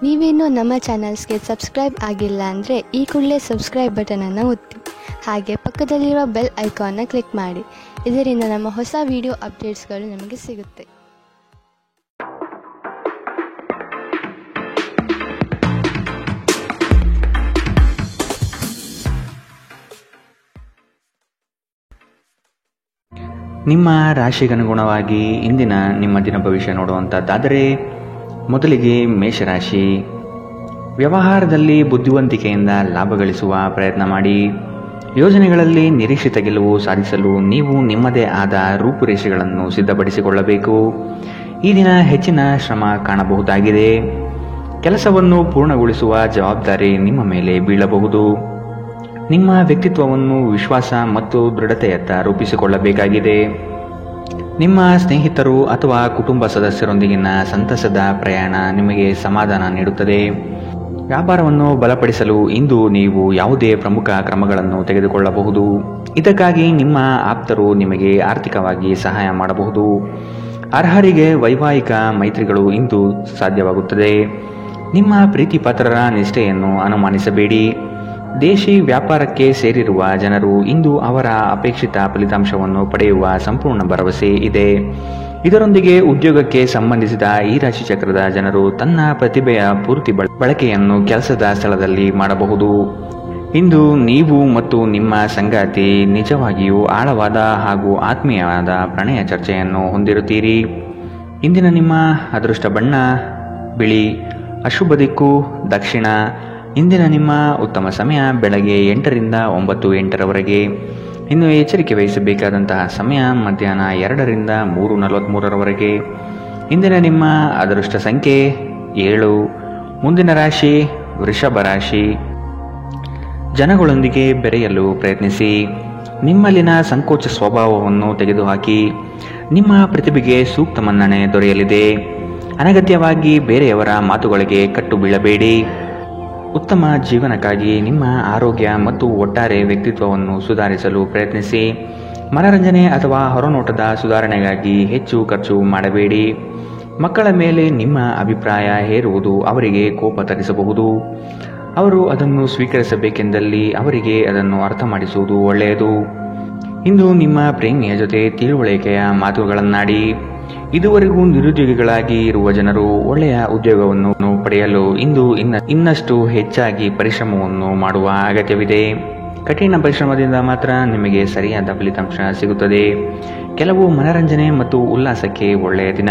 ನೀವೇನೂ ನಮ್ಮ ಚಾನಲ್ಸ್ಗೆ ಸಬ್ಸ್ಕ್ರೈಬ್ ಆಗಿಲ್ಲ ಅಂದರೆ ಈ ಕೂಡಲೇ ಸಬ್ಸ್ಕ್ರೈಬ್ ಬಟನನ್ನು ಒತ್ತಿ. ಹಾಗೆ ಪಕ್ಕದಲ್ಲಿರುವ ಬೆಲ್ ಐಕಾನ್ನ ಕ್ಲಿಕ್ ಮಾಡಿ. ಇದರಿಂದ ನಮ್ಮ ಹೊಸ ವಿಡಿಯೋ ಅಪ್ಡೇಟ್ಸ್ಗಳು ನಿಮಗೆ ಸಿಗುತ್ತೆ. ನಿಮ್ಮ ರಾಶಿಗನುಗುಣವಾಗಿ ಇಂದಿನ ನಿಮ್ಮ ದಿನ ಭವಿಷ್ಯ ನೋಡುವಂಥದ್ದಾದರೆ ಮೊದಲಿಗೆ ಮೇಷರಾಶಿ. ವ್ಯವಹಾರದಲ್ಲಿ ಬುದ್ಧಿವಂತಿಕೆಯಿಂದ ಲಾಭ ಗಳಿಸುವ ಪ್ರಯತ್ನ ಮಾಡಿ. ಯೋಜನೆಗಳಲ್ಲಿ ನಿರೀಕ್ಷಿತ ಗೆಲುವು ಸಾಧಿಸಲು ನೀವು ನಿಮ್ಮದೇ ಆದ ರೂಪುರೇಷೆಗಳನ್ನು ಸಿದ್ಧಪಡಿಸಿಕೊಳ್ಳಬೇಕು. ಈ ದಿನ ಹೆಚ್ಚಿನ ಶ್ರಮ ಕಾಣಬಹುದಾಗಿದೆ. ಕೆಲಸವನ್ನು ಪೂರ್ಣಗೊಳಿಸುವ ಜವಾಬ್ದಾರಿ ನಿಮ್ಮ ಮೇಲೆ ಬೀಳಬಹುದು. ನಿಮ್ಮ ವ್ಯಕ್ತಿತ್ವವನ್ನು ವಿಶ್ವಾಸ ಮತ್ತು ದೃಢತೆಯತ್ತ ರೂಪಿಸಿಕೊಳ್ಳಬೇಕಾಗಿದೆ. ನಿಮ್ಮ ಸ್ನೇಹಿತರು ಅಥವಾ ಕುಟುಂಬ ಸದಸ್ಯರೊಂದಿಗಿನ ಸಂತಸದ ಪ್ರಯಾಣ ನಿಮಗೆ ಸಮಾಧಾನ ನೀಡುತ್ತದೆ. ವ್ಯಾಪಾರವನ್ನು ಬಲಪಡಿಸಲು ಇಂದು ನೀವು ಯಾವುದೇ ಪ್ರಮುಖ ಕ್ರಮಗಳನ್ನು ತೆಗೆದುಕೊಳ್ಳಬಹುದು. ಇದಕ್ಕಾಗಿ ನಿಮ್ಮ ಆಪ್ತರು ನಿಮಗೆ ಆರ್ಥಿಕವಾಗಿ ಸಹಾಯ ಮಾಡಬಹುದು. ಅರ್ಹರಿಗೆ ವೈವಾಹಿಕ ಮೈತ್ರಿಗಳು ಇಂದು ಸಾಧ್ಯವಾಗುತ್ತದೆ. ನಿಮ್ಮ ಪ್ರೀತಿ ಪಾತ್ರರ ನಿಷ್ಠೆಯನ್ನು ಅನುಮಾನಿಸಬೇಡಿ. ದೇಶಿ ವ್ಯಾಪಾರಕ್ಕೆ ಸೇರಿರುವ ಜನರು ಇಂದು ಅವರ ಅಪೇಕ್ಷಿತ ಫಲಿತಾಂಶವನ್ನು ಪಡೆಯುವ ಸಂಪೂರ್ಣ ಭರವಸೆ ಇದೆ. ಇದರೊಂದಿಗೆ ಉದ್ಯೋಗಕ್ಕೆ ಸಂಬಂಧಿಸಿದ ಈ ರಾಶಿ ಚಕ್ರದ ಜನರು ತನ್ನ ಪ್ರತಿಭೆಯ ಪೂರ್ತಿ ಬಳಕೆಯನ್ನು ಕೆಲಸದ ಸ್ಥಳದಲ್ಲಿ ಮಾಡಬಹುದು. ಇಂದು ನೀವು ಮತ್ತು ನಿಮ್ಮ ಸಂಗಾತಿ ನಿಜವಾಗಿಯೂ ಆಳವಾದ ಹಾಗೂ ಆತ್ಮೀಯವಾದ ಪ್ರಣಯ ಚರ್ಚೆಯನ್ನು ಹೊಂದಿರುತ್ತೀರಿ. ಇಂದಿನ ನಿಮ್ಮ ಅದೃಷ್ಟ ಬಣ್ಣ ಬಿಳಿ. ಅಶುಭ ದಿಕ್ಕು ದಕ್ಷಿಣ. ಇಂದಿನ ನಿಮ್ಮ ಉತ್ತಮ ಸಮಯ ಬೆಳಗ್ಗೆ 8 ರಿಂದ 9 ಇನ್ನು ಎಚ್ಚರಿಕೆ ವಹಿಸಬೇಕಾದಂತಹ ಸಮಯ ಮಧ್ಯಾಹ್ನ 2 ರಿಂದ 3:43 ಇಂದಿನ ನಿಮ್ಮ ಅದೃಷ್ಟ ಸಂಖ್ಯೆ 7. ಮುಂದಿನ ರಾಶಿ ವೃಷಭ ರಾಶಿ. ಜನಗಳೊಂದಿಗೆ ಬೆರೆಯಲು ಪ್ರಯತ್ನಿಸಿ. ನಿಮ್ಮಲ್ಲಿನ ಸಂಕೋಚ ಸ್ವಭಾವವನ್ನು ತೆಗೆದುಹಾಕಿ. ನಿಮ್ಮ ಪ್ರತಿಭೆಗೆ ಸೂಕ್ತ ಮನ್ನಣೆ ದೊರೆಯಲಿದೆ. ಅನಗತ್ಯವಾಗಿ ಬೇರೆಯವರ ಮಾತುಗಳಿಗೆ ಕಟ್ಟು ಬೀಳಬೇಡಿ. ಉತ್ತಮ ಜೀವನಕ್ಕಾಗಿ ನಿಮ್ಮ ಆರೋಗ್ಯ ಮತ್ತು ಒಟ್ಟಾರೆ ವ್ಯಕ್ತಿತ್ವವನ್ನು ಸುಧಾರಿಸಲು ಪ್ರಯತ್ನಿಸಿ. ಮನರಂಜನೆ ಅಥವಾ ಹೊರನೋಟದ ಸುಧಾರಣೆಗಾಗಿ ಹೆಚ್ಚು ಖರ್ಚು ಮಾಡಬೇಡಿ. ಮಕ್ಕಳ ಮೇಲೆ ನಿಮ್ಮ ಅಭಿಪ್ರಾಯ ಹೇರುವುದು ಅವರಿಗೆ ಕೋಪ ತರಿಸಬಹುದು. ಅವರು ಅದನ್ನು ಸ್ವೀಕರಿಸಬೇಕೆಂದಲ್ಲಿ ಅವರಿಗೆ ಅದನ್ನು ಅರ್ಥ ಮಾಡಿಸುವುದು ಒಳ್ಳೆಯದು. ಇಂದು ನಿಮ್ಮ ಪ್ರೇಮಿಯ ಜೊತೆ ತಿಳುವಳಿಕೆಯ ಮಾತುಗಳನ್ನಾಡಿ. ಇದುವರೆಗೂ ನಿರುದ್ಯೋಗಿಗಳಾಗಿ ಇರುವ ಜನರು ಒಳ್ಳೆಯ ಉದ್ಯೋಗವನ್ನು ಪಡೆಯಲು ಇಂದು ಇನ್ನಷ್ಟು ಹೆಚ್ಚಾಗಿ ಪರಿಶ್ರಮವನ್ನು ಮಾಡುವ ಅಗತ್ಯವಿದೆ. ಕಠಿಣ ಪರಿಶ್ರಮದಿಂದ ಮಾತ್ರ ನಿಮಗೆ ಸರಿಯಾದ ಫಲಿತಾಂಶ ಸಿಗುತ್ತದೆ. ಕೆಲವು ಮನರಂಜನೆ ಮತ್ತು ಉಲ್ಲಾಸಕ್ಕೆ ಒಳ್ಳೆಯ ದಿನ.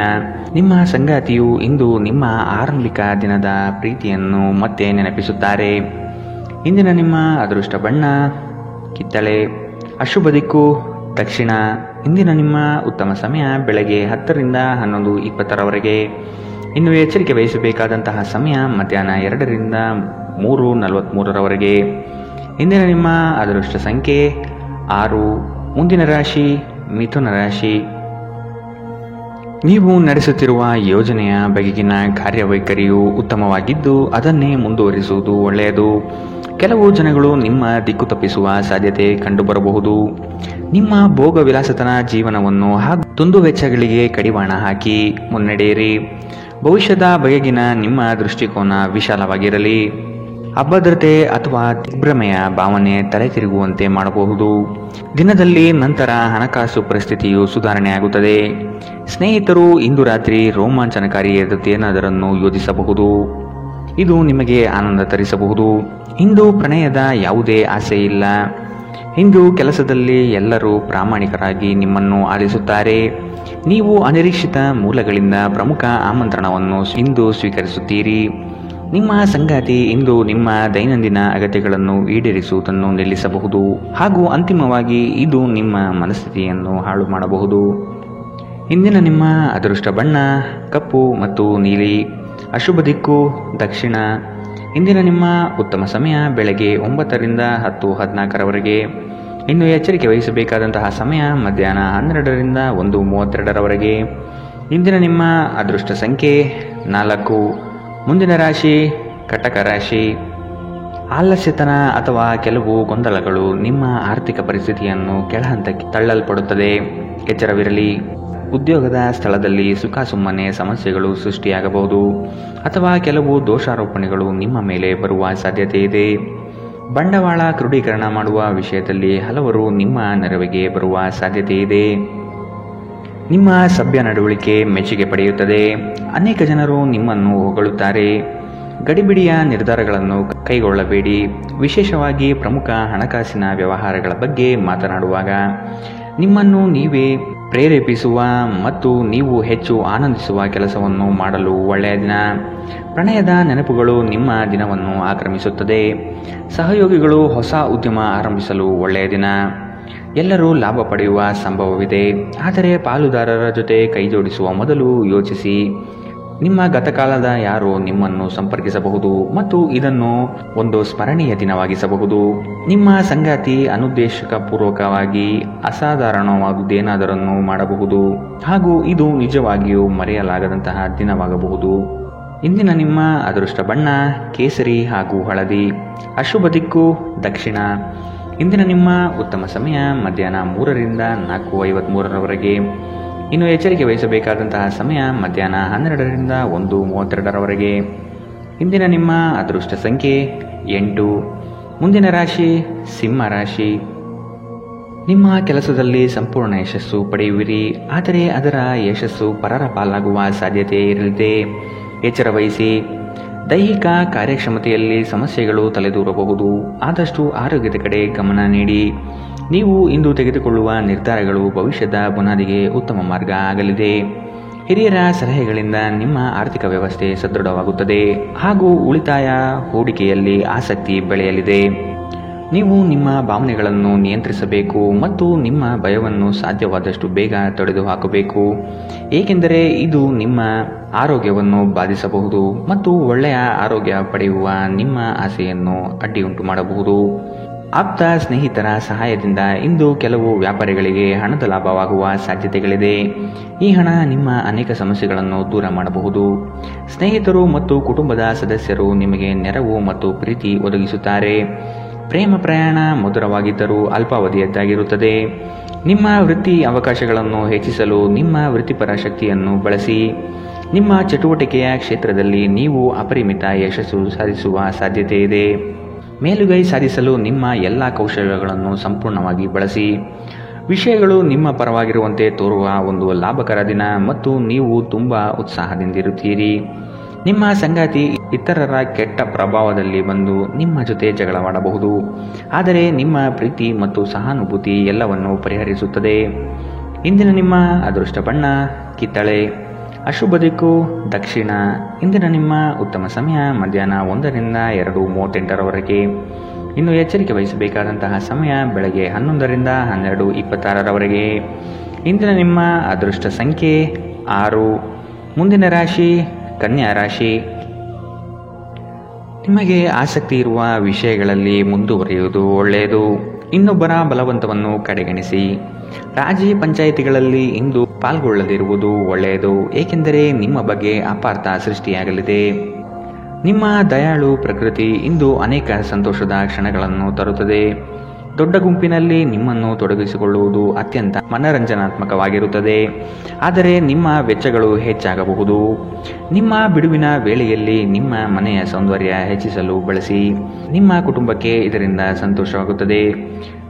ನಿಮ್ಮ ಸಂಗಾತಿಯು ಇಂದು ನಿಮ್ಮ ಆರಂಭಿಕ ದಿನದ ಪ್ರೀತಿಯನ್ನು ಮತ್ತೆ ನೆನಪಿಸುತ್ತಾರೆ. ಇಂದಿನ ನಿಮ್ಮ ಅದೃಷ್ಟ ಬಣ್ಣ ಕಿತ್ತಳೆ. ಅಶುಭ ದಿಕ್ಕು ದಕ್ಷಿಣ. ಇಂದಿನ ನಿಮ್ಮ ಉತ್ತಮ ಸಮಯ ಬೆಳಗ್ಗೆ 10 ರಿಂದ 11:20 ಇನ್ನು ಎಚ್ಚರಿಕೆ ವಹಿಸಬೇಕಾದಂತಹ ಸಮಯ ಮಧ್ಯಾಹ್ನ 2 ರಿಂದ 3:43 ಇಂದಿನ ನಿಮ್ಮ ಅದೃಷ್ಟ ಸಂಖ್ಯೆ 6. ಮುಂದಿನ ರಾಶಿ ಮಿಥುನ ರಾಶಿ. ನೀವು ನಡೆಸುತ್ತಿರುವ ಯೋಜನೆಯ ಬಗೆಗಿನ ಕಾರ್ಯವೈಖರಿಯು ಉತ್ತಮವಾಗಿದ್ದು ಅದನ್ನೇ ಮುಂದುವರಿಸುವುದು ಒಳ್ಳೆಯದು. ಕೆಲವು ಜನಗಳು ನಿಮ್ಮ ದಿಕ್ಕು ತಪ್ಪಿಸುವ ಸಾಧ್ಯತೆ ಕಂಡುಬರಬಹುದು. ನಿಮ್ಮ ಭೋಗ ವಿಲಾಸತನ ಜೀವನವನ್ನು ಹಾಗೂ ದುಂದುವೆಚ್ಚಗಳಿಗೆ ಕಡಿವಾಣ ಹಾಕಿ ಮುನ್ನಡೆಯಿರಿ. ಭವಿಷ್ಯದ ಬಗೆಗಿನ ನಿಮ್ಮ ದೃಷ್ಟಿಕೋನ ವಿಶಾಲವಾಗಿರಲಿ. ಅಭದ್ರತೆ ಅಥವಾ ದಿಗ್ಭ್ರಮೆಯ ಭಾವನೆ ತಲೆ ತಿರುಗುವಂತೆ ಮಾಡಬಹುದು. ದಿನದಲ್ಲಿ ನಂತರ ಹಣಕಾಸು ಪರಿಸ್ಥಿತಿಯು ಸುಧಾರಣೆಯಾಗುತ್ತದೆ. ಸ್ನೇಹಿತರು ಇಂದು ರಾತ್ರಿ ರೋಮಾಂಚನಕಾರಿ ಏನಾದರನ್ನು ಯೋಜಿಸಬಹುದು. ಇದು ನಿಮಗೆ ಆನಂದ ತರಿಸಬಹುದು. ಇಂದು ಪ್ರಣಯದ ಯಾವುದೇ ಆಸೆ ಇಲ್ಲ. ಇಂದು ಕೆಲಸದಲ್ಲಿ ಎಲ್ಲರೂ ಪ್ರಾಮಾಣಿಕರಾಗಿ ನಿಮ್ಮನ್ನು ಆಲಿಸುತ್ತಾರೆ. ನೀವು ಅನಿರೀಕ್ಷಿತ ಮೂಲಗಳಿಂದ ಪ್ರಮುಖ ಆಮಂತ್ರಣವನ್ನು ಇಂದು ಸ್ವೀಕರಿಸುತ್ತೀರಿ. ನಿಮ್ಮ ಸಂಗಾತಿ ಇಂದು ನಿಮ್ಮ ದೈನಂದಿನ ಅಗತ್ಯಗಳನ್ನು ಈಡೇರಿಸುವುದನ್ನು ನಿಲ್ಲಿಸಬಹುದು ಹಾಗೂ ಅಂತಿಮವಾಗಿ ಇದು ನಿಮ್ಮ ಮನಸ್ಥಿತಿಯನ್ನು ಹಾಳು ಮಾಡಬಹುದು. ಇಂದಿನ ನಿಮ್ಮ ಅದೃಷ್ಟ ಬಣ್ಣ ಕಪ್ಪು ಮತ್ತು ನೀಲಿ. ಅಶುಭ ದಿಕ್ಕು ದಕ್ಷಿಣ. ಇಂದಿನ ನಿಮ್ಮ ಉತ್ತಮ ಸಮಯ ಬೆಳಗ್ಗೆ 9 ರಿಂದ 10:14 ಇನ್ನು ಎಚ್ಚರಿಕೆ ವಹಿಸಬೇಕಾದಂತಹ ಸಮಯ ಮಧ್ಯಾಹ್ನ 12 ರಿಂದ 1:32 ಇಂದಿನ ನಿಮ್ಮ ಅದೃಷ್ಟ ಸಂಖ್ಯೆ 4. ಮುಂದಿನ ರಾಶಿ ಕಟಕ ರಾಶಿ. ಆಲಸ್ಯತನ ಅಥವಾ ಕೆಲವು ಗೊಂದಲಗಳು ನಿಮ್ಮ ಆರ್ಥಿಕ ಪರಿಸ್ಥಿತಿಯನ್ನು ಕೆಳಹಂತಕ್ಕೆ ತಳ್ಳಲ್ಪಡುತ್ತದೆ. ಎಚ್ಚರವಿರಲಿ. ಉದ್ಯೋಗದ ಸ್ಥಳದಲ್ಲಿ ಸುಮ್ಮನೆ ಸಮಸ್ಯೆಗಳು ಸೃಷ್ಟಿಯಾಗಬಹುದು ಅಥವಾ ಕೆಲವು ದೋಷಾರೋಪಣೆಗಳು ನಿಮ್ಮ ಮೇಲೆ ಬರುವ ಸಾಧ್ಯತೆ ಇದೆ. ಬಂಡವಾಳ ಕ್ರೋಢೀಕರಣ ಮಾಡುವ ವಿಷಯದಲ್ಲಿ ಹಲವರು ನಿಮ್ಮ ನೆರವಿಗೆ ಬರುವ ಸಾಧ್ಯತೆ ಇದೆ. ನಿಮ್ಮ ಸಭ್ಯ ನಡವಳಿಕೆ ಮೆಚ್ಚುಗೆ ಪಡೆಯುತ್ತದೆ. ಅನೇಕ ಜನರು ನಿಮ್ಮನ್ನು ಹೊಗಳುತ್ತಾರೆ. ಗಡಿಬಿಡಿಯ ನಿರ್ಧಾರಗಳನ್ನು ಕೈಗೊಳ್ಳಬೇಡಿ. ವಿಶೇಷವಾಗಿ ಪ್ರಮುಖ ಹಣಕಾಸಿನ ವ್ಯವಹಾರಗಳ ಬಗ್ಗೆ ಮಾತನಾಡುವಾಗ ನಿಮ್ಮನ್ನು ನೀವೇ ಪ್ರೇರೇಪಿಸುವ ಮತ್ತು ನೀವು ಹೆಚ್ಚು ಆನಂದಿಸುವ ಕೆಲಸವನ್ನು ಮಾಡಲು ಒಳ್ಳೆಯ ದಿನ. ಪ್ರಣಯದ ನೆನಪುಗಳು ನಿಮ್ಮ ದಿನವನ್ನು ಆಕ್ರಮಿಸುತ್ತದೆ. ಸಹಯೋಗಿಗಳು ಹೊಸ ಉದ್ಯಮ ಆರಂಭಿಸಲು ಒಳ್ಳೆಯ ದಿನ. ಎಲ್ಲರೂ ಲಾಭ ಪಡೆಯುವ ಸಂಭವವಿದೆ, ಆದರೆ ಪಾಲುದಾರರ ಜೊತೆ ಕೈಜೋಡಿಸುವ ಮೊದಲು ಯೋಚಿಸಿ. ನಿಮ್ಮ ಗತಕಾಲದ ಯಾರೋ ನಿಮ್ಮನ್ನು ಸಂಪರ್ಕಿಸಬಹುದು ಮತ್ತು ಇದನ್ನು ಒಂದು ಸ್ಮರಣೀಯ ದಿನವಾಗಿಸಬಹುದು. ನಿಮ್ಮ ಸಂಗಾತಿ ಅನುದ್ದೇಶಪೂರ್ವಕವಾಗಿ ಅಸಾಧಾರಣವಾದುದೇನಾದರನ್ನು ಮಾಡಬಹುದು ಹಾಗೂ ಇದು ನಿಜವಾಗಿಯೂ ಮರೆಯಲಾಗದಂತಹ ದಿನವಾಗಬಹುದು. ಇಂದಿನ ನಿಮ್ಮ ಅದೃಷ್ಟ ಬಣ್ಣ ಕೇಸರಿ ಹಾಗೂ ಹಳದಿ. ಅಶುಭ ದಿಕ್ಕು ದಕ್ಷಿಣ. ಇಂದಿನ ನಿಮ್ಮ ಉತ್ತಮ ಸಮಯ ಮಧ್ಯಾಹ್ನ 3ರಿಂದ 4:53ರವರೆಗೆ. ಇನ್ನು ಎಚ್ಚರಿಕೆ ವಹಿಸಬೇಕಾದಂತಹ ಸಮಯ ಮಧ್ಯಾಹ್ನ 12ರಿಂದ 1:32ರವರೆಗೆ. ಇಂದಿನ ನಿಮ್ಮ ಅದೃಷ್ಟ ಸಂಖ್ಯೆ 8. ಮುಂದಿನ ರಾಶಿ ಸಿಂಹ ರಾಶಿ. ನಿಮ್ಮ ಕೆಲಸದಲ್ಲಿ ಸಂಪೂರ್ಣ ಯಶಸ್ಸು ಪಡೆಯುವಿರಿ, ಆದರೆ ಅದರ ಯಶಸ್ಸು ಪರರ ಪಾಲಾಗುವ ಸಾಧ್ಯತೆ ಇರಲಿದೆ. ಎಚ್ಚರ ವಹಿಸಿ. ದೈಹಿಕ ಕಾರ್ಯಕ್ಷಮತೆಯಲ್ಲಿ ಸಮಸ್ಯೆಗಳು ತಲೆದೂರಬಹುದು. ಆದಷ್ಟು ಆರೋಗ್ಯದ ಕಡೆ ಗಮನ ನೀಡಿ. ನೀವು ಇಂದು ತೆಗೆದುಕೊಳ್ಳುವ ನಿರ್ಧಾರಗಳು ಭವಿಷ್ಯದ ಬುನಾದಿಗೆ ಉತ್ತಮ ಮಾರ್ಗ ಆಗಲಿದೆ. ಹಿರಿಯರ ಸಲಹೆಗಳಿಂದ ನಿಮ್ಮ ಆರ್ಥಿಕ ವ್ಯವಸ್ಥೆ ಸದೃಢವಾಗುತ್ತದೆ ಹಾಗೂ ಉಳಿತಾಯ ಹೂಡಿಕೆಯಲ್ಲಿ ಆಸಕ್ತಿ ಬೆಳೆಯಲಿದೆ. ನೀವು ನಿಮ್ಮ ಭಾವನೆಗಳನ್ನು ನಿಯಂತ್ರಿಸಬೇಕು ಮತ್ತು ನಿಮ್ಮ ಭಯವನ್ನು ಸಾಧ್ಯವಾದಷ್ಟು ಬೇಗ ತೊಡೆದುಹಾಕಬೇಕು, ಏಕೆಂದರೆ ಇದು ನಿಮ್ಮ ಆರೋಗ್ಯವನ್ನು ಬಾಧಿಸಬಹುದು ಮತ್ತು ಒಳ್ಳೆಯ ಆರೋಗ್ಯ ಪಡೆಯುವ ನಿಮ್ಮ ಆಸೆಯನ್ನು ಅಡ್ಡಿಯುಂಟು ಮಾಡಬಹುದು. ಆಪ್ತ ಸ್ನೇಹಿತರ ಸಹಾಯದಿಂದ ಇಂದು ಕೆಲವು ವ್ಯಾಪಾರಿಗಳಿಗೆ ಹಣದ ಲಾಭವಾಗುವ ಸಾಧ್ಯತೆಗಳಿದೆ. ಈ ಹಣ ನಿಮ್ಮ ಅನೇಕ ಸಮಸ್ಯೆಗಳನ್ನು ದೂರ ಮಾಡಬಹುದು. ಸ್ನೇಹಿತರು ಮತ್ತು ಕುಟುಂಬದ ಸದಸ್ಯರು ನಿಮಗೆ ನೆರವು ಮತ್ತು ಪ್ರೀತಿ ಒದಗಿಸುತ್ತಾರೆ. ಪ್ರೇಮ ಪ್ರಯಾಣ ಮಧುರವಾಗಿದ್ದರೂ ಅಲ್ಪಾವಧಿಯದ್ದಾಗಿರುತ್ತದೆ. ನಿಮ್ಮ ವೃತ್ತಿ ಅವಕಾಶಗಳನ್ನು ಹೆಚ್ಚಿಸಲು ನಿಮ್ಮ ವೃತ್ತಿಪರ ಶಕ್ತಿಯನ್ನು ಬಳಸಿ. ನಿಮ್ಮ ಚಟುವಟಿಕೆಯ ಕ್ಷೇತ್ರದಲ್ಲಿ ನೀವು ಅಪರಿಮಿತ ಯಶಸ್ಸು ಸಾಧಿಸುವ ಸಾಧ್ಯತೆ ಇದೆ. ಮೇಲುಗೈ ಸಾಧಿಸಲು ನಿಮ್ಮ ಎಲ್ಲ ಕೌಶಲ್ಯಗಳನ್ನು ಸಂಪೂರ್ಣವಾಗಿ ಬಳಸಿ. ವಿಷಯಗಳು ನಿಮ್ಮ ಪರವಾಗಿರುವಂತೆ ತೋರುವ ಒಂದು ಲಾಭಕರ ದಿನ ಮತ್ತು ನೀವು ತುಂಬಾ ಉತ್ಸಾಹದಿಂದಿರುತ್ತೀರಿ. ನಿಮ್ಮ ಸಂಗಾತಿ ಇತರರ ಕೆಟ್ಟ ಪ್ರಭಾವದಲ್ಲಿ ಬಂದು ನಿಮ್ಮ ಜೊತೆ ಜಗಳವಾಡಬಹುದು, ಆದರೆ ನಿಮ್ಮ ಪ್ರೀತಿ ಮತ್ತು ಸಹಾನುಭೂತಿ ಎಲ್ಲವನ್ನು ಪರಿಹರಿಸುತ್ತದೆ. ಇಂದಿನ ನಿಮ್ಮ ಅದೃಷ್ಟ ಬಣ್ಣ ಕಿತ್ತಳೆ. ಅಶುಭ ದಿಕ್ಕು ದಕ್ಷಿಣ. ಇಂದಿನ ನಿಮ್ಮ ಉತ್ತಮ ಸಮಯ ಮಧ್ಯಾಹ್ನ 1ರಿಂದ 2:38ರವರೆಗೆ. ಇನ್ನು ಎಚ್ಚರಿಕೆ ವಹಿಸಬೇಕಾದಂತಹ ಸಮಯ ಬೆಳಗ್ಗೆ 11ರಿಂದ 12:26ರವರೆಗೆ. ಇಂದಿನ ನಿಮ್ಮ ಅದೃಷ್ಟ ಸಂಖ್ಯೆ 6. ಮುಂದಿನ ರಾಶಿ ಕನ್ಯಾ ರಾಶಿ. ನಿಮಗೆ ಆಸಕ್ತಿ ಇರುವ ವಿಷಯಗಳಲ್ಲಿ ಮುಂದುವರಿಯುವುದು ಒಳ್ಳೆಯದು. ಇನ್ನೊಬ್ಬರ ಬಲವಂತವನ್ನು ಕಡೆಗಣಿಸಿ. ರಾಜಿ ಪಂಚಾಯಿತಿಗಳಲ್ಲಿ ಇಂದು ಪಾಲ್ಗೊಳ್ಳದಿರುವುದು ಒಳ್ಳೆಯದು, ಏಕೆಂದರೆ ನಿಮ್ಮ ಬಗ್ಗೆ ಅಪಾರ್ಥ ಸೃಷ್ಟಿಯಾಗಲಿದೆ. ನಿಮ್ಮ ದಯಾಳು ಪ್ರಕೃತಿ ಇಂದು ಅನೇಕ ಸಂತೋಷದ ಕ್ಷಣಗಳನ್ನು ತರುತ್ತದೆ. ದೊಡ್ಡ ಗುಂಪಿನಲ್ಲಿ ನಿಮ್ಮನ್ನು ತೊಡಗಿಸಿಕೊಳ್ಳುವುದು ಅತ್ಯಂತ ಮನರಂಜನಾತ್ಮಕವಾಗಿರುತ್ತದೆ, ಆದರೆ ನಿಮ್ಮ ವೆಚ್ಚಗಳು ಹೆಚ್ಚಾಗಬಹುದು. ನಿಮ್ಮ ಬಿಡುವಿನ ವೇಳೆಯಲ್ಲಿ ನಿಮ್ಮ ಮನೆಯ ಸೌಂದರ್ಯ ಹೆಚ್ಚಿಸಲು ಬಳಸಿ. ನಿಮ್ಮ ಕುಟುಂಬಕ್ಕೆ ಇದರಿಂದ ಸಂತೋಷವಾಗುತ್ತದೆ.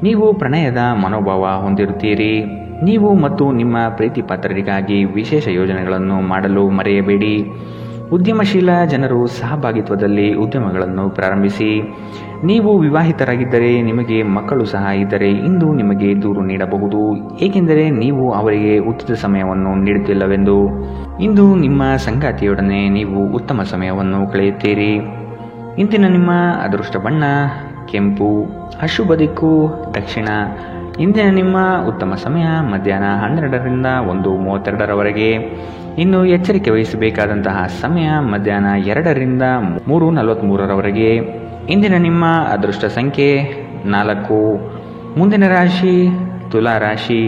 ನೀವು ಪ್ರಣಯದ ಮನೋಭಾವ ಹೊಂದಿರುತ್ತೀರಿ. ನೀವು ಮತ್ತು ನಿಮ್ಮ ಪ್ರೀತಿ ಪಾತ್ರರಿಗಾಗಿ ವಿಶೇಷ ಯೋಜನೆಗಳನ್ನು ಮಾಡಲು ಮರೆಯಬೇಡಿ. ಉದ್ಯಮಶೀಲ ಜನರು ಸಹಭಾಗಿತ್ವದಲ್ಲಿ ಉದ್ಯಮಗಳನ್ನು ಪ್ರಾರಂಭಿಸಿ. ನೀವು ವಿವಾಹಿತರಾಗಿದ್ದರೆ ನಿಮಗೆ ಮಕ್ಕಳು ಸಹ ಇದ್ದರೆ ಇಂದು ನಿಮಗೆ ದೂರು ನೀಡಬಹುದು, ಏಕೆಂದರೆ ನೀವು ಅವರಿಗೆ ಉಚಿತ ಸಮಯವನ್ನು ನೀಡುತ್ತಿಲ್ಲವೆಂದು. ಇಂದು ನಿಮ್ಮ ಸಂಗಾತಿಯೊಡನೆ ನೀವು ಉತ್ತಮ ಸಮಯವನ್ನು ಕಳೆಯುತ್ತೀರಿ. ಇಂದಿನ ನಿಮ್ಮ ಅದೃಷ್ಟ ಬಣ್ಣ ಕೆಂಪು. ಅಶುಭ ದಿಕ್ಕು ದಕ್ಷಿಣ. ಇಂದಿನ ನಿಮ್ಮ ಉತ್ತಮ ಸಮಯ ಮಧ್ಯಾಹ್ನ 12ರಿಂದ 1:32ರವರೆಗೆ. ಇನ್ನು ಎಚ್ಚರಿಕೆ ವಹಿಸಬೇಕಾದಂತಹ ಸಮಯ ಮಧ್ಯಾಹ್ನ 2ರಿಂದ 3:43ರವರೆಗೆ. ಇಂದಿನ ನಿಮ್ಮ ಅದೃಷ್ಟ ಸಂಖ್ಯೆ 4. ಮುಂದಿನ ರಾಶಿ ತುಲಾ ರಾಶಿ.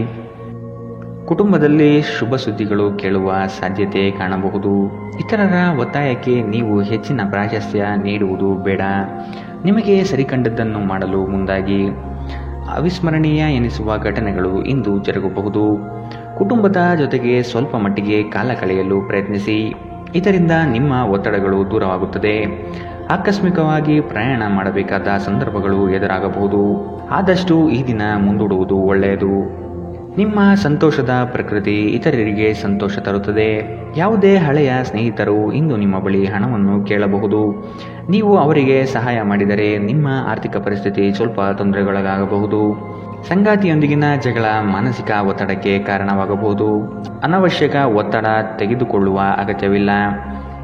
ಕುಟುಂಬದಲ್ಲಿ ಶುಭ ಸುದ್ದಿಗಳು ಕೇಳುವ ಸಾಧ್ಯತೆ ಕಾಣಬಹುದು. ಇತರರ ಒತ್ತಾಯಕ್ಕೆ ನೀವು ಹೆಚ್ಚಿನ ಪ್ರಾಶಸ್ತ್ಯ ನೀಡುವುದು ಬೇಡ. ನಿಮಗೆ ಸರಿಕಂಡದ್ದನ್ನು ಮಾಡಲು ಮುಂದಾಗಿ. ಅವಿಸ್ಮರಣೀಯ ಎನಿಸುವ ಘಟನೆಗಳು ಇಂದು ಜರುಗಬಹುದು. ಕುಟುಂಬದ ಜೊತೆಗೆ ಸ್ವಲ್ಪ ಮಟ್ಟಿಗೆ ಕಾಲ ಕಳೆಯಲು ಪ್ರಯತ್ನಿಸಿ. ಇದರಿಂದ ನಿಮ್ಮ ಒತ್ತಡಗಳು ದೂರವಾಗುತ್ತದೆ. ಆಕಸ್ಮಿಕವಾಗಿ ಪ್ರಯಾಣ ಮಾಡಬೇಕಾದ ಸಂದರ್ಭಗಳು ಎದುರಾಗಬಹುದು. ಆದಷ್ಟು ಈ ದಿನ ಮುಂದೂಡುವುದು ಒಳ್ಳೆಯದು. ನಿಮ್ಮ ಸಂತೋಷದ ಪ್ರಕೃತಿ ಇತರರಿಗೆ ಸಂತೋಷ ತರುತ್ತದೆ. ಯಾವುದೇ ಹಳೆಯ ಸ್ನೇಹಿತರು ಇಂದು ನಿಮ್ಮ ಬಳಿ ಹಣವನ್ನು ಕೇಳಬಹುದು. ನೀವು ಅವರಿಗೆ ಸಹಾಯ ಮಾಡಿದರೆ ನಿಮ್ಮ ಆರ್ಥಿಕ ಪರಿಸ್ಥಿತಿ ಸ್ವಲ್ಪ ತೊಂದರೆಗೊಳಗಾಗಬಹುದು. ಸಂಗಾತಿಯೊಂದಿಗಿನ ಜಗಳ ಮಾನಸಿಕ ಒತ್ತಡಕ್ಕೆ ಕಾರಣವಾಗಬಹುದು. ಅನವಶ್ಯಕ ಒತ್ತಡ ತೆಗೆದುಕೊಳ್ಳುವ ಅಗತ್ಯವಿಲ್ಲ.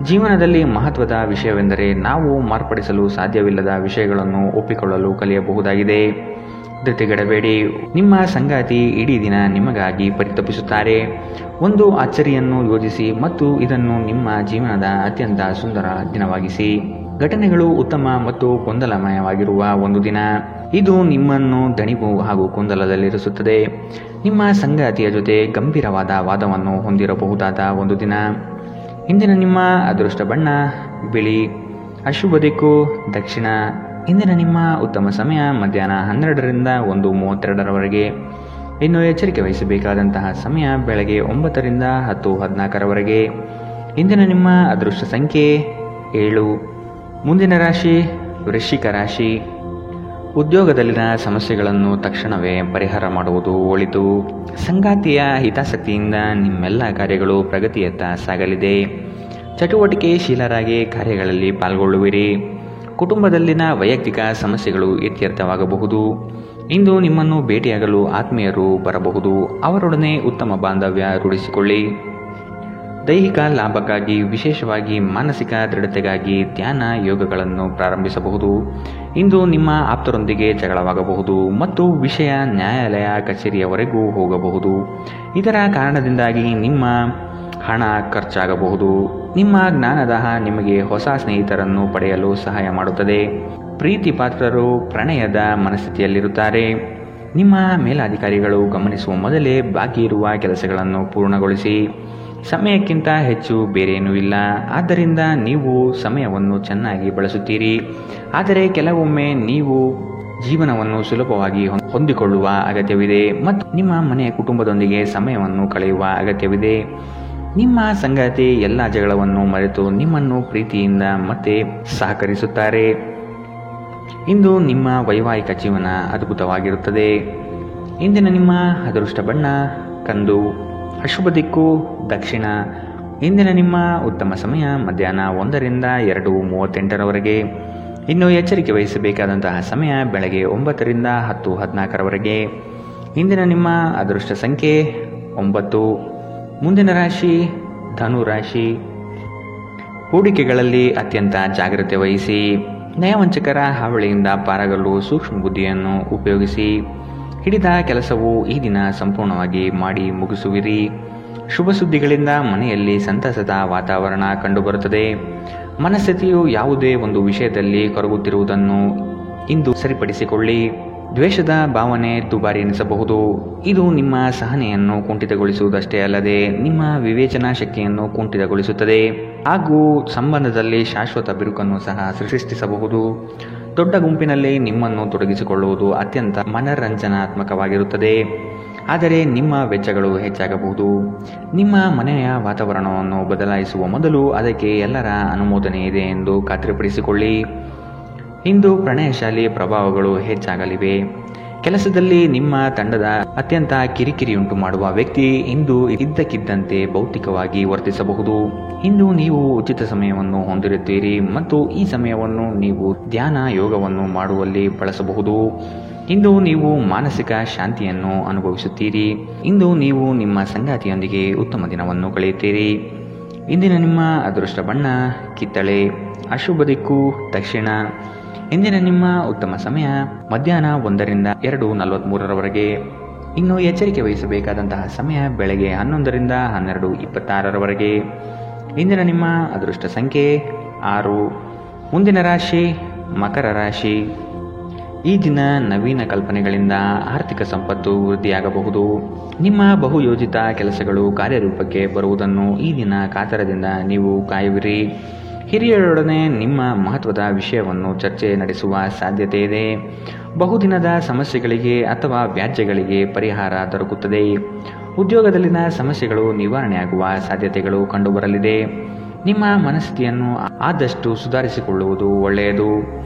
ಜೀವನದಲ್ಲಿ ಮಹತ್ವದ ವಿಷಯವೆಂದರೆ ನಾವು ಮಾರ್ಪಡಿಸಲು ಸಾಧ್ಯವಿಲ್ಲದ ವಿಷಯಗಳನ್ನು ಒಪ್ಪಿಕೊಳ್ಳಲು ಕಲಿಯಬಹುದಾಗಿದೆ. ಧೃತಿಗೆಡಬೇಡಿ. ನಿಮ್ಮ ಸಂಗಾತಿ ಇಡೀ ದಿನ ನಿಮಗಾಗಿ ಪರಿತಪಿಸುತ್ತಾರೆ. ಒಂದು ಅಚ್ಚರಿಯನ್ನು ಯೋಜಿಸಿ ಮತ್ತು ಇದನ್ನು ನಿಮ್ಮ ಜೀವನದ ಅತ್ಯಂತ ಸುಂದರ ದಿನವಾಗಿಸಿ. ಘಟನೆಗಳು ಉತ್ತಮ ಮತ್ತು ಗೊಂದಲಮಯವಾಗಿರುವ ಒಂದು ದಿನ. ಇದು ನಿಮ್ಮನ್ನು ದಣಿವು ಹಾಗೂ ಗೊಂದಲದಲ್ಲಿರಿಸುತ್ತದೆ. ನಿಮ್ಮ ಸಂಗಾತಿಯ ಜೊತೆ ಗಂಭೀರವಾದ ವಾದವನ್ನು ಹೊಂದಿರಬಹುದಾದ ಒಂದು ದಿನ. ಇಂದಿನ ನಿಮ್ಮ ಅದೃಷ್ಟ ಬಣ್ಣ ಬಿಳಿ. ಅಶುಭ ದಿಕ್ಕು ದಕ್ಷಿಣ. ಇಂದಿನ ನಿಮ್ಮ ಉತ್ತಮ ಸಮಯ ಮಧ್ಯಾಹ್ನ 12ರಿಂದ 1:32ರವರೆಗೆ. ಇನ್ನು ಎಚ್ಚರಿಕೆ ವಹಿಸಬೇಕಾದಂತಹ ಸಮಯ ಬೆಳಗ್ಗೆ 9ರಿಂದ 10:14ರವರೆಗೆ. ಇಂದಿನ ನಿಮ್ಮ ಅದೃಷ್ಟ ಸಂಖ್ಯೆ 7. ಮುಂದಿನ ರಾಶಿ ವೃಶ್ಚಿಕ ರಾಶಿ. ಉದ್ಯೋಗದಲ್ಲಿನ ಸಮಸ್ಯೆಗಳನ್ನು ತಕ್ಷಣವೇ ಪರಿಹಾರ ಮಾಡುವುದು ಒಳಿತು. ಸಂಗಾತಿಯ ಹಿತಾಸಕ್ತಿಯಿಂದ ನಿಮ್ಮೆಲ್ಲ ಕಾರ್ಯಗಳು ಪ್ರಗತಿಯತ್ತ ಸಾಗಲಿದೆ. ಚಟುವಟಿಕೆಶೀಲರಾಗಿ ಕಾರ್ಯಗಳಲ್ಲಿ ಪಾಲ್ಗೊಳ್ಳುವಿರಿ. ಕುಟುಂಬದಲ್ಲಿನ ವೈಯಕ್ತಿಕ ಸಮಸ್ಯೆಗಳು ಇತ್ಯರ್ಥವಾಗಬಹುದು. ಇಂದು ನಿಮ್ಮನ್ನು ಭೇಟಿಯಾಗಲು ಆತ್ಮೀಯರು ಬರಬಹುದು. ಅವರೊಡನೆ ಉತ್ತಮ ಬಾಂಧವ್ಯ ರೂಢಿಸಿಕೊಳ್ಳಿ. ದೈಹಿಕ ಲಾಭಕ್ಕಾಗಿ ವಿಶೇಷವಾಗಿ ಮಾನಸಿಕ ದೃಢತೆಗಾಗಿ ಧ್ಯಾನ ಯೋಗಗಳನ್ನು ಪ್ರಾರಂಭಿಸಬಹುದು. ಇಂದು ನಿಮ್ಮ ಆಪ್ತರೊಂದಿಗೆ ಜಗಳವಾಗಬಹುದು ಮತ್ತು ವಿಷಯ ನ್ಯಾಯಾಲಯ ಕಚೇರಿಯವರೆಗೂ ಹೋಗಬಹುದು. ಇದರ ಕಾರಣದಿಂದಾಗಿ ನಿಮ್ಮ ಹಣ ಖರ್ಚಾಗಬಹುದು. ನಿಮ್ಮ ಜ್ಞಾನದಾಹ ನಿಮಗೆ ಹೊಸ ಸ್ನೇಹಿತರನ್ನು ಪಡೆಯಲು ಸಹಾಯ ಮಾಡುತ್ತದೆ. ಪ್ರೀತಿ ಪಾತ್ರರು ಪ್ರಣಯದ ಮನಸ್ಥಿತಿಯಲ್ಲಿರುತ್ತಾರೆ. ನಿಮ್ಮ ಮೇಲಾಧಿಕಾರಿಗಳು ಗಮನಿಸುವ ಮೊದಲೇ ಬಾಕಿ ಇರುವ ಕೆಲಸಗಳನ್ನು ಪೂರ್ಣಗೊಳಿಸಿ. ಸಮಯಕ್ಕಿಂತ ಹೆಚ್ಚು ಬೇರೇನೂ ಇಲ್ಲ. ಆದ್ದರಿಂದ ನೀವು ಸಮಯವನ್ನು ಚೆನ್ನಾಗಿ ಬಳಸುತ್ತೀರಿ. ಆದರೆ ಕೆಲವೊಮ್ಮೆ ನೀವು ಜೀವನವನ್ನು ಸುಲಭವಾಗಿ ಹೊಂದಿಕೊಳ್ಳುವ ಅಗತ್ಯವಿದೆ ಮತ್ತು ನಿಮ್ಮ ಮನೆಯ ಕುಟುಂಬದೊಂದಿಗೆ ಸಮಯವನ್ನು ಕಳೆಯುವ ಅಗತ್ಯವಿದೆ. ನಿಮ್ಮ ಸಂಗಾತಿ ಎಲ್ಲ ಜಗಳವನ್ನು ಮರೆತು ನಿಮ್ಮನ್ನು ಪ್ರೀತಿಯಿಂದ ಮತ್ತೆ ಸಹಕರಿಸುತ್ತಾರೆ. ಇಂದು ನಿಮ್ಮ ವೈವಾಹಿಕ ಜೀವನ ಅದ್ಭುತವಾಗಿರುತ್ತದೆ. ಇಂದಿನ ನಿಮ್ಮ ಅದೃಷ್ಟ ಬಣ್ಣ ಕಂದು. ಅಶುಭ ದಿಕ್ಕು ದಕ್ಷಿಣ. ಇಂದಿನ ನಿಮ್ಮ ಉತ್ತಮ ಸಮಯ ಮಧ್ಯಾಹ್ನ 1ರಿಂದ 2:38ರವರೆಗೆ. ಇನ್ನು ಎಚ್ಚರಿಕೆ ವಹಿಸಬೇಕಾದಂತಹ ಸಮಯ ಬೆಳಗ್ಗೆ 9ರಿಂದ 10:14ರವರೆಗೆ. ಇಂದಿನ ನಿಮ್ಮ ಅದೃಷ್ಟ ಸಂಖ್ಯೆ 9. ಮುಂದಿನ ರಾಶಿ ಧನು ರಾಶಿ. ಹೂಡಿಕೆಗಳಲ್ಲಿ ಅತ್ಯಂತ ಜಾಗ್ರತೆ ವಹಿಸಿ. ನಯವಂಚಕರ ಹಾವಳಿಯಿಂದ ಪಾರಾಗಲು ಸೂಕ್ಷ್ಮ ಬುದ್ಧಿಯನ್ನು ಉಪಯೋಗಿಸಿ. ಹಿಡಿದ ಕೆಲಸವು ಈ ದಿನ ಸಂಪೂರ್ಣವಾಗಿ ಮಾಡಿ ಮುಗಿಸುವಿರಿ. ಶುಭ ಸುದ್ದಿಗಳಿಂದ ಮನೆಯಲ್ಲಿ ಸಂತಸದ ವಾತಾವರಣ ಕಂಡುಬರುತ್ತದೆ. ಮನಸ್ಥಿತಿಯು ಯಾವುದೇ ಒಂದು ವಿಷಯದಲ್ಲಿ ಕೊರಗುತ್ತಿರುವುದನ್ನು ಇಂದು ಸರಿಪಡಿಸಿಕೊಳ್ಳಿ. ದ್ವೇಷದ ಭಾವನೆ ದುಬಾರಿ ಎನಿಸಬಹುದು. ಇದು ನಿಮ್ಮ ಸಹನೆಯನ್ನು ಕುಂಠಿತಗೊಳಿಸುವುದಷ್ಟೇ ಅಲ್ಲದೆ ನಿಮ್ಮ ವಿವೇಚನಾ ಶಕ್ತಿಯನ್ನು ಕುಂಠಿತಗೊಳಿಸುತ್ತದೆ ಹಾಗೂ ಸಂಬಂಧದಲ್ಲಿ ಶಾಶ್ವತ ಬಿರುಕನ್ನು ಸಹ ಸೃಷ್ಟಿಸಬಹುದು. ದೊಡ್ಡ ಗುಂಪಿನಲ್ಲಿ ನಿಮ್ಮನ್ನು ತೊಡಗಿಸಿಕೊಳ್ಳುವುದು ಅತ್ಯಂತ ಮನರಂಜನಾತ್ಮಕವಾಗಿರುತ್ತದೆ. ಆದರೆ ನಿಮ್ಮ ವೆಚ್ಚಗಳು ಹೆಚ್ಚಾಗಬಹುದು. ನಿಮ್ಮ ಮನೆಯ ವಾತಾವರಣವನ್ನು ಬದಲಾಯಿಸುವ ಮೊದಲು ಅದಕ್ಕೆ ಎಲ್ಲರ ಅನುಮೋದನೆ ಇದೆ ಎಂದು ಖಾತ್ರಿಪಡಿಸಿಕೊಳ್ಳಿ. ಇಂದು ಪ್ರಣಯಶಾಲಿ ಪ್ರಭಾವಗಳು ಹೆಚ್ಚಾಗಲಿವೆ. ಕೆಲಸದಲ್ಲಿ ನಿಮ್ಮ ತಂಡದ ಅತ್ಯಂತ ಕಿರಿಕಿರಿಯುಂಟು ಮಾಡುವ ವ್ಯಕ್ತಿ ಇಂದು ಇದ್ದಕ್ಕಿದ್ದಂತೆ ಭೌತಿಕವಾಗಿ ವರ್ತಿಸಬಹುದು. ಇಂದು ನೀವು ಉಚಿತ ಸಮಯವನ್ನು ಹೊಂದಿರುತ್ತೀರಿ ಮತ್ತು ಈ ಸಮಯವನ್ನು ನೀವು ಧ್ಯಾನ ಯೋಗವನ್ನು ಮಾಡುವಲ್ಲಿ ಬಳಸಬಹುದು. ಇಂದು ನೀವು ಮಾನಸಿಕ ಶಾಂತಿಯನ್ನು ಅನುಭವಿಸುತ್ತೀರಿ. ಇಂದು ನೀವು ನಿಮ್ಮ ಸಂಗಾತಿಯೊಂದಿಗೆ ಉತ್ತಮ ದಿನವನ್ನು ಕಳೆಯುತ್ತೀರಿ. ಇಂದಿನ ನಿಮ್ಮ ಅದೃಷ್ಟ ಬಣ್ಣ ಕಿತ್ತಳೆ. ಅಶುಭ ದಿಕ್ಕು ದಕ್ಷಿಣ. ಇಂದಿನ ನಿಮ್ಮ ಉತ್ತಮ ಸಮಯ ಮಧ್ಯಾಹ್ನ 1ರಿಂದ 2:43ರವರೆಗೆ. ಇನ್ನು ಎಚ್ಚರಿಕೆ ವಹಿಸಬೇಕಾದಂತಹ ಸಮಯ ಬೆಳಗ್ಗೆ 11ರಿಂದ 12:26ರವರೆಗೆ. ಇಂದಿನ ನಿಮ್ಮ ಅದೃಷ್ಟ ಸಂಖ್ಯೆ 6. ಮುಂದಿನ ರಾಶಿ ಮಕರ ರಾಶಿ. ಈ ದಿನ ನವೀನ ಕಲ್ಪನೆಗಳಿಂದ ಆರ್ಥಿಕ ಸಂಪತ್ತು ವೃದ್ಧಿಯಾಗಬಹುದು. ನಿಮ್ಮ ಬಹುಯೋಜಿತ ಕೆಲಸಗಳು ಕಾರ್ಯರೂಪಕ್ಕೆ ಬರುವುದನ್ನು ಈ ದಿನ ಕಾತರದಿಂದ ನೀವು ಕಾಯುವಿರಿ. ಹಿರಿಯರೊಡನೆ ನಿಮ್ಮ ಮಹತ್ವದ ವಿಷಯವನ್ನು ಚರ್ಚೆ ನಡೆಸುವ ಸಾಧ್ಯತೆ ಇದೆ. ಬಹುದಿನದ ಸಮಸ್ಯೆಗಳಿಗೆ ಅಥವಾ ವ್ಯಾಜ್ಯಗಳಿಗೆ ಪರಿಹಾರ ದೊರಕುತ್ತದೆ. ಉದ್ಯೋಗದಲ್ಲಿನ ಸಮಸ್ಯೆಗಳು ನಿವಾರಣೆಯಾಗುವ ಸಾಧ್ಯತೆಗಳು ಕಂಡುಬರಲಿದೆ. ನಿಮ್ಮ ಮನಸ್ಥಿತಿಯನ್ನು ಆದಷ್ಟು ಸುಧಾರಿಸಿಕೊಳ್ಳುವುದು ಒಳ್ಳೆಯದು.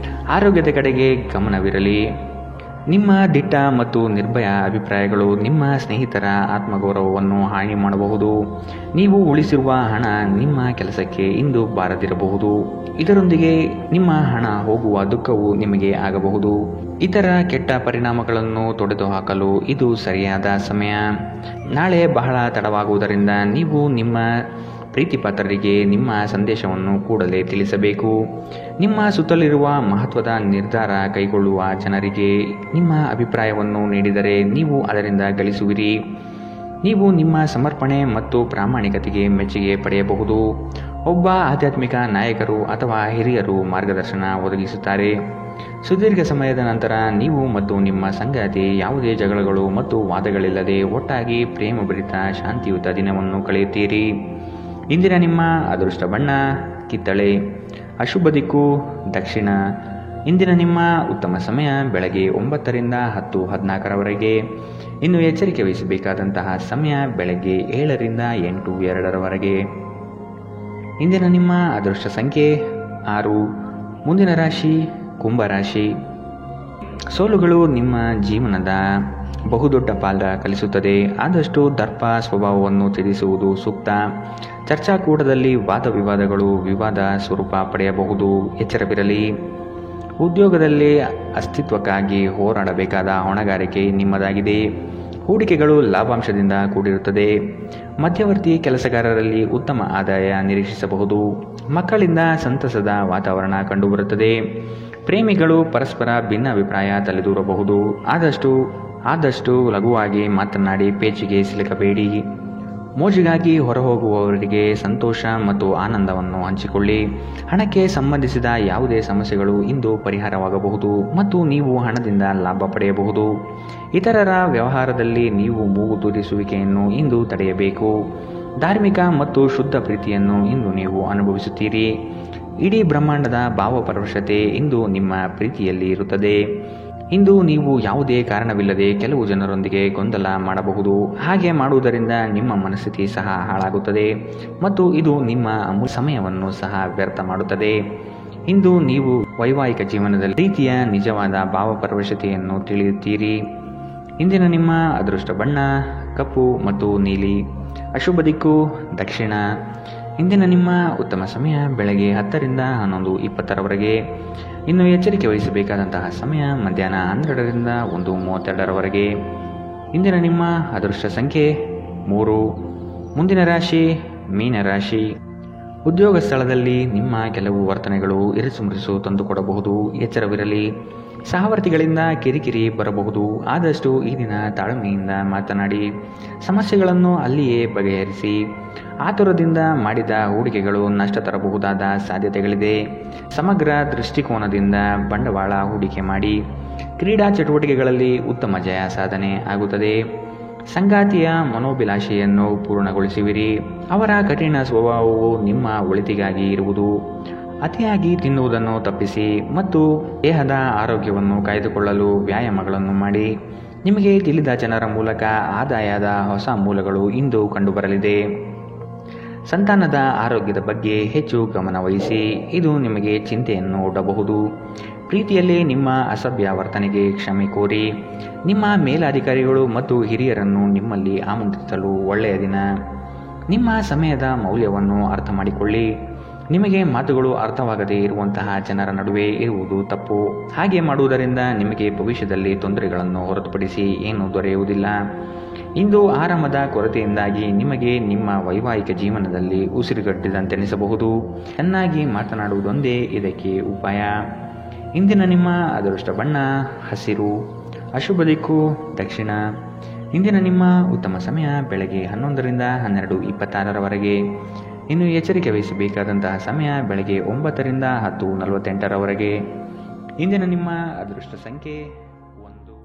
ಆರೋಗ್ಯದ ಕಡೆಗೆ ಗಮನವಿರಲಿ. ನಿಮ್ಮ ದಿಟ್ಟ ಮತ್ತು ನಿರ್ಭಯ ಅಭಿಪ್ರಾಯಗಳು ನಿಮ್ಮ ಸ್ನೇಹಿತರ ಆತ್ಮಗೌರವವನ್ನು ಹಾನಿ ಮಾಡಬಹುದು. ನೀವು ಉಳಿಸಿರುವ ಹಣ ನಿಮ್ಮ ಕೆಲಸಕ್ಕೆ ಇಂದು ಬಾರದಿರಬಹುದು. ಇದರೊಂದಿಗೆ ನಿಮ್ಮ ಹಣ ಹೋಗುವ ದುಃಖವು ನಿಮಗೆ ಆಗಬಹುದು. ಇತರ ಕೆಟ್ಟ ಪರಿಣಾಮಗಳನ್ನು ತೊಡೆದುಹಾಕಲು ಇದು ಸರಿಯಾದ ಸಮಯ. ನಾಳೆ ಬಹಳ ತಡವಾಗುವುದರಿಂದ ನೀವು ನಿಮ್ಮ ಪ್ರೀತಿಪಾತ್ರರಿಗೆ ನಿಮ್ಮ ಸಂದೇಶವನ್ನು ಕೂಡಲೇ ತಿಳಿಸಬೇಕು. ನಿಮ್ಮ ಸುತ್ತಲಿರುವ ಮಹತ್ವದ ನಿರ್ಧಾರ ಕೈಗೊಳ್ಳುವ ಜನರಿಗೆ ನಿಮ್ಮ ಅಭಿಪ್ರಾಯವನ್ನು ನೀಡಿದರೆ ನೀವು ಅದರಿಂದ ಗಳಿಸುವಿರಿ. ನೀವು ನಿಮ್ಮ ಸಮರ್ಪಣೆ ಮತ್ತು ಪ್ರಾಮಾಣಿಕತೆಗೆ ಮೆಚ್ಚುಗೆ ಪಡೆಯಬಹುದು. ಒಬ್ಬ ಆಧ್ಯಾತ್ಮಿಕ ನಾಯಕರು ಅಥವಾ ಹಿರಿಯರು ಮಾರ್ಗದರ್ಶನ ಒದಗಿಸುತ್ತಾರೆ. ಸುದೀರ್ಘ ಸಮಯದ ನಂತರ ನೀವು ಮತ್ತು ನಿಮ್ಮ ಸಂಗಾತಿ ಯಾವುದೇ ಜಗಳಗಳು ಮತ್ತು ವಾದಗಳಿಲ್ಲದೆ ಒಟ್ಟಾಗಿ ಪ್ರೇಮಭರಿತ ಶಾಂತಿಯುತ ದಿನವನ್ನು ಕಳೆಯುತ್ತೀರಿ. ಇಂದಿನ ನಿಮ್ಮ ಅದೃಷ್ಟ ಬಣ್ಣ ಕಿತ್ತಳೆ. ಅಶುಭ ದಿಕ್ಕು ದಕ್ಷಿಣ. ಇಂದಿನ ನಿಮ್ಮ ಉತ್ತಮ ಸಮಯ ಬೆಳಗ್ಗೆ 9 ರಿಂದ 10:14 ಇನ್ನು ಎಚ್ಚರಿಕೆ ವಹಿಸಬೇಕಾದಂತಹ ಸಮಯ ಬೆಳಗ್ಗೆ 7 ರಿಂದ 8:02 ಇಂದಿನ ನಿಮ್ಮ ಅದೃಷ್ಟ ಸಂಖ್ಯೆ 6. ಮುಂದಿನ ರಾಶಿ ಕುಂಭರಾಶಿ. ಸೋಲುಗಳು ನಿಮ್ಮ ಜೀವನದ ಬಹುದೊಡ್ಡ ಪಾಲ ಕಲಿಸುತ್ತದೆ. ಆದಷ್ಟು ದರ್ಪ ಸ್ವಭಾವವನ್ನು ತ್ಯಜಿಸುವುದು ಸೂಕ್ತ. ಚರ್ಚಾಕೂಟದಲ್ಲಿ ವಾದ ವಿವಾದಗಳು ವಿವಾದ ಸ್ವರೂಪ ಪಡೆಯಬಹುದು. ಎಚ್ಚರವಿರಲಿ. ಉದ್ಯೋಗದಲ್ಲಿ ಅಸ್ತಿತ್ವಕ್ಕಾಗಿ ಹೋರಾಡಬೇಕಾದ ಹೊಣೆಗಾರಿಕೆ ನಿಮ್ಮದಾಗಿದೆ. ಹೂಡಿಕೆಗಳು ಲಾಭಾಂಶದಿಂದ ಕೂಡಿರುತ್ತದೆ. ಮಧ್ಯವರ್ತಿ ಕೆಲಸಗಾರರಲ್ಲಿ ಉತ್ತಮ ಆದಾಯ ನಿರೀಕ್ಷಿಸಬಹುದು. ಮಕ್ಕಳಿಂದ ಸಂತಸದ ವಾತಾವರಣ ಕಂಡುಬರುತ್ತದೆ. ಪ್ರೇಮಿಗಳು ಪರಸ್ಪರ ಭಿನ್ನಾಭಿಪ್ರಾಯ ತಲೆದೂರಬಹುದು. ಆದಷ್ಟು ಲಘುವಾಗಿ ಮಾತನಾಡಿ ಪೇಚಿಗೆ ಸಿಲುಕಬೇಡಿ. ಮೋಜಿಗಾಗಿ ಹೊರಹೋಗುವವರಿಗೆ ಸಂತೋಷ ಮತ್ತು ಆನಂದವನ್ನು ಹಂಚಿಕೊಳ್ಳಿ. ಹಣಕ್ಕೆ ಸಂಬಂಧಿಸಿದ ಯಾವುದೇ ಸಮಸ್ಯೆಗಳು ಇಂದು ಪರಿಹಾರವಾಗಬಹುದು ಮತ್ತು ನೀವು ಹಣದಿಂದ ಲಾಭ ಪಡೆಯಬಹುದು. ಇತರರ ವ್ಯವಹಾರದಲ್ಲಿ ನೀವು ಮೂಗು ತೂರಿಸುವಿಕೆಯನ್ನು ಇಂದು ತಡೆಯಬೇಕು. ಧಾರ್ಮಿಕ ಮತ್ತು ಶುದ್ಧ ಪ್ರೀತಿಯನ್ನು ಇಂದು ನೀವು ಅನುಭವಿಸುತ್ತೀರಿ. ಇಡೀ ಬ್ರಹ್ಮಾಂಡದ ಭಾವಪರವಶತೆ ಇಂದು ನಿಮ್ಮ ಪ್ರೀತಿಯಲ್ಲಿ ಇರುತ್ತದೆ. ಇಂದು ನೀವು ಯಾವುದೇ ಕಾರಣವಿಲ್ಲದೆ ಕೆಲವು ಜನರೊಂದಿಗೆ ಗೊಂದಲ ಮಾಡಬಹುದು. ಹಾಗೆ ಮಾಡುವುದರಿಂದ ನಿಮ್ಮ ಮನಸ್ಥಿತಿ ಸಹ ಹಾಳಾಗುತ್ತದೆ ಮತ್ತು ಇದು ನಿಮ್ಮ ಅಮೂಲ್ಯ ಸಮಯವನ್ನು ಸಹ ವ್ಯರ್ಥ ಮಾಡುತ್ತದೆ. ಇಂದು ನೀವು ವೈವಾಹಿಕ ಜೀವನದಲ್ಲಿ ಪ್ರೀತಿಯ ನಿಜವಾದ ಭಾವಪರವಶತೆಯನ್ನು ತಿಳಿಯುತ್ತೀರಿ. ಇಂದಿನ ನಿಮ್ಮ ಅದೃಷ್ಟ ಬಣ್ಣ ಕಪ್ಪು ಮತ್ತು ನೀಲಿ. ಅಶುಭ ದಿಕ್ಕು ದಕ್ಷಿಣ. ಇಂದಿನ ನಿಮ್ಮ ಉತ್ತಮ ಸಮಯ ಬೆಳಗ್ಗೆ 10 ರಿಂದ 11:20 ಇನ್ನು ಎಚ್ಚರಿಕೆ ವಹಿಸಬೇಕಾದಂತಹ ಸಮಯ ಮಧ್ಯಾಹ್ನ 12 ರಿಂದ 1:32 ಇಂದಿನ ನಿಮ್ಮ ಅದೃಷ್ಟ ಸಂಖ್ಯೆ 3. ಮುಂದಿನ ರಾಶಿ ಮೀನರಾಶಿ. ಉದ್ಯೋಗ ಸ್ಥಳದಲ್ಲಿ ನಿಮ್ಮ ಕೆಲವು ವರ್ತನೆಗಳು ಇರಿಸುಮುರಿಸು ತಂದುಕೊಡಬಹುದು. ಎಚ್ಚರವಿರಲಿ. ಸಹವರ್ತಿಗಳಿಂದ ಕಿರಿಕಿರಿ ಬರಬಹುದು. ಆದಷ್ಟು ಈ ದಿನ ತಾಳ್ಮೆಯಿಂದ ಮಾತನಾಡಿ ಸಮಸ್ಯೆಗಳನ್ನು ಅಲ್ಲಿಯೇ ಬಗೆಹರಿಸಿ. ಆತುರದಿಂದ ಮಾಡಿದ ಹೂಡಿಕೆಗಳು ನಷ್ಟ ತರಬಹುದಾದ ಸಾಧ್ಯತೆಗಳಿದೆ. ಸಮಗ್ರ ದೃಷ್ಟಿಕೋನದಿಂದ ಬಂಡವಾಳ ಹೂಡಿಕೆ ಮಾಡಿ. ಕ್ರೀಡಾ ಚಟುವಟಿಕೆಗಳಲ್ಲಿ ಉತ್ತಮ ಜಯ ಸಾಧನೆ ಆಗುತ್ತದೆ. ಸಂಗಾತಿಯ ಮನೋಭಿಲಾಷೆಯನ್ನು ಪೂರ್ಣಗೊಳಿಸುವಿರಿ. ಅವರ ಕಠಿಣ ಸ್ವಭಾವವು ನಿಮ್ಮ ಒಳಿತಿಗಾಗಿ ಇರುವುದು. ಅತಿಯಾಗಿ ತಿನ್ನುವುದನ್ನು ತಪ್ಪಿಸಿ ಮತ್ತು ದೇಹದ ಆರೋಗ್ಯವನ್ನು ಕಾಯ್ದುಕೊಳ್ಳಲು ವ್ಯಾಯಾಮಗಳನ್ನು ಮಾಡಿ. ನಿಮಗೆ ತಿಳಿದ ಜನರ ಮೂಲಕ ಆದಾಯದ ಹೊಸ ಮೂಲಗಳು ಇಂದು ಕಂಡುಬರಲಿದೆ. ಸಂತಾನದ ಆರೋಗ್ಯದ ಬಗ್ಗೆ ಹೆಚ್ಚು ಗಮನ ವಹಿಸಿ. ಇದು ನಿಮಗೆ ಚಿಂತೆಯನ್ನು ಒಡ್ಡಬಹುದು. ಪ್ರೀತಿಯಲ್ಲಿ ನಿಮ್ಮ ಅಸಭ್ಯ ವರ್ತನೆಗೆ ಕ್ಷಮೆ ಕೋರಿ. ನಿಮ್ಮ ಮೇಲಾಧಿಕಾರಿಗಳು ಮತ್ತು ಹಿರಿಯರನ್ನು ನಿಮ್ಮಲ್ಲಿ ಆಮಂತ್ರಿಸಲು ಒಳ್ಳೆಯ ದಿನ. ನಿಮ್ಮ ಸಮಯದ ಮೌಲ್ಯವನ್ನು ಅರ್ಥ ಮಾಡಿಕೊಳ್ಳಿ. ನಿಮಗೆ ಮಾತುಗಳು ಅರ್ಥವಾಗದೇ ಇರುವಂತಹ ಜನರ ನಡುವೆ ಇರುವುದು ತಪ್ಪು. ಹಾಗೆ ಮಾಡುವುದರಿಂದ ನಿಮಗೆ ಭವಿಷ್ಯದಲ್ಲಿ ತೊಂದರೆಗಳನ್ನು ಹೊರತುಪಡಿಸಿ ಏನೂ ದೊರೆಯುವುದಿಲ್ಲ. ಇಂದು ಆರಾಮದ ಕೊರತೆಯಿಂದಾಗಿ ನಿಮಗೆ ನಿಮ್ಮ ವೈವಾಹಿಕ ಜೀವನದಲ್ಲಿ ಉಸಿರುಗಟ್ಟಿದಂತೆನಿಸಬಹುದು. ಚೆನ್ನಾಗಿ ಮಾತನಾಡುವುದೊಂದೇ ಇದಕ್ಕೆ ಉಪಾಯ. ಇಂದಿನ ನಿಮ್ಮ ಅದೃಷ್ಟ ಬಣ್ಣ ಹಸಿರು. ಅಶುಭ ದಿಕ್ಕು ದಕ್ಷಿಣ. ಇಂದಿನ ನಿಮ್ಮ ಉತ್ತಮ ಸಮಯ ಬೆಳಗ್ಗೆ 11 ರಿಂದ 12:26 ಇನ್ನು ಎಚ್ಚರಿಕೆ ವಹಿಸಬೇಕಾದಂತಹ ಸಮಯ ಬೆಳಗ್ಗೆ 9 ರಿಂದ 10:48 ಇಂದಿನ ನಿಮ್ಮ ಅದೃಷ್ಟ ಸಂಖ್ಯೆ